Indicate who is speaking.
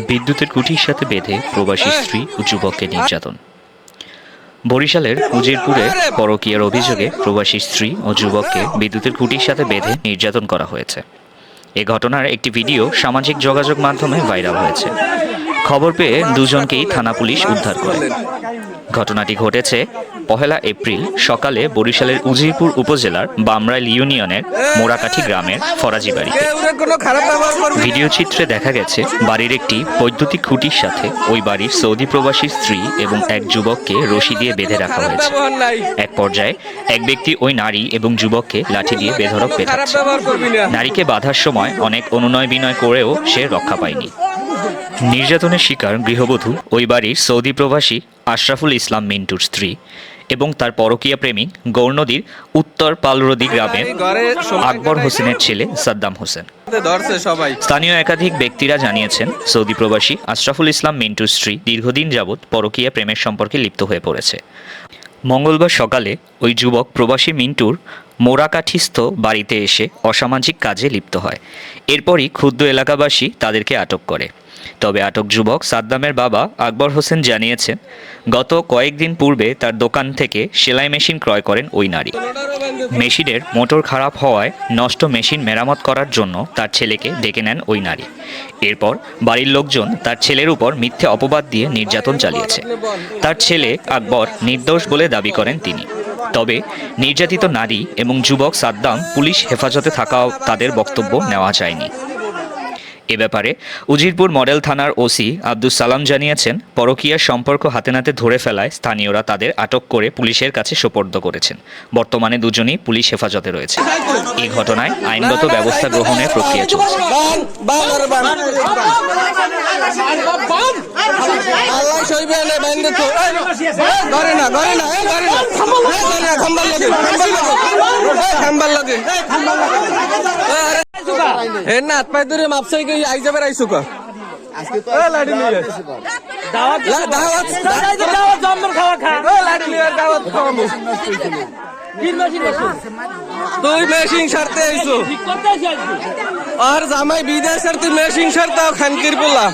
Speaker 1: বিদ্যুতের খুঁটির সাথে বেঁধে প্রবাসী স্ত্রী ও যুবককে নির্যাতন। বরিশালের উজিরপুরে পরকীয়ার অভিযোগে প্রবাসী স্ত্রী ও যুবককে বিদ্যুতের খুঁটির সাথে বেঁধে নির্যাতন করা হয়েছে। এ ঘটনার একটি ভিডিও সামাজিক যোগাযোগ মাধ্যমে ভাইরাল হয়েছে। খবর পেয়ে দুজনকেই থানা পুলিশ উদ্ধার করে। ঘটনাটি ঘটেছে 1 এপ্রিল সকালে বরিশালের উজিরপুর উপজেলার বামরাইল ইউনিয়নের মোড়াকাঠি গ্রামের ফরাজি বাড়িতে। ভিডিও চিত্রে দেখা গেছে বাড়ির একটি বৈদ্যুতিক খুঁটির সাথে ওই বাড়ির সৌদি প্রবাসী স্ত্রী এবং এক যুবককে রশি দিয়ে বেঁধে রাখা হয়েছে। এক পর্যায়ে এক ব্যক্তি ওই নারী এবং যুবককে লাঠি দিয়ে বেধড়ক পেটাচ্ছে। নারীকে বাঁধার সময় অনেক অনুনয় বিনয় করেও সে রক্ষা পায়নি। নির্যাতনের শিকার গৃহবধূ ওই বাড়ির সৌদি প্রবাসী আশরাফুল ইসলাম মিন্টুর স্ত্রী এবং তার পরকীয়া প্রেমিক গৌরনদীর উত্তর পালরদি গ্রামের আকবর হোসেনের ছেলে সাদ্দাম হোসেন। স্থানীয় একাধিক ব্যক্তিরা জানিয়েছেন, সৌদি প্রবাসী আশরাফুল ইসলাম মিন্টুর স্ত্রী দীর্ঘদিন যাবৎ পরকীয়া প্রেমের সম্পর্কে লিপ্ত হয়ে পড়েছে। মঙ্গলবার সকালে ওই যুবক প্রবাসী মিন্টুর মোড়াকাঠিস্থ বাড়িতে এসে অসামাজিক কাজে লিপ্ত হয়। এরপরই ক্ষুব্ধ এলাকাবাসী তাদেরকে আটক করে। তবে আটক যুবক সাদ্দামের বাবা আকবর হোসেন জানিয়েছেন, গত কয়েকদিন পূর্বে তার দোকান থেকে সেলাই মেশিন ক্রয় করেন ওই নারী। মেশিনের মোটর খারাপ হওয়ায় নষ্ট মেশিন মেরামত করার জন্য তার ছেলেকে ডেকে নেন ওই নারী। এরপর বাড়ির লোকজন তার ছেলের উপর মিথ্যে অপবাদ দিয়ে নির্যাতন চালিয়েছে। তার ছেলে আকবর নির্দোষ বলে দাবি করেন তিনি। তবে নির্যাতিত নারী এবং যুবক সাদ্দাম পুলিশ হেফাজতে থাকাও তাদের বক্তব্য নেওয়া যায়নি। এ ব্যাপারে উজিরপুর মডেল থানার ওসি আব্দুস সালাম জানিয়েছেন, পরকীয়ার সম্পর্ক হাতে নাতে ধরে ফেলায় স্থানীয়রা তাদের আটক করে পুলিশের কাছে সোপর্দ করেছেন। বর্তমানে দুজনই পুলিশ হেফাজতে রয়েছে। এই ঘটনায় আইনগত ব্যবস্থা গ্রহণের প্রক্রিয়া চলছে।
Speaker 2: হাত পায়ে ধরে মাপসাই গিয়ে আই যাবে রাইসুক আজকে তো লাড়ি নিয়ে দাওয়াত দাওয়াত দাওয়াত জম্বর খাওয়া খা লাড়ি নিয়ে দাওয়াত খাওয়ামু তিন মেশিন তুই মেশিন সারতে আইছো ঠিক করতে আইছো আর জামাই বিদেশের তুই মেশিন সারতাও খানকির পোলা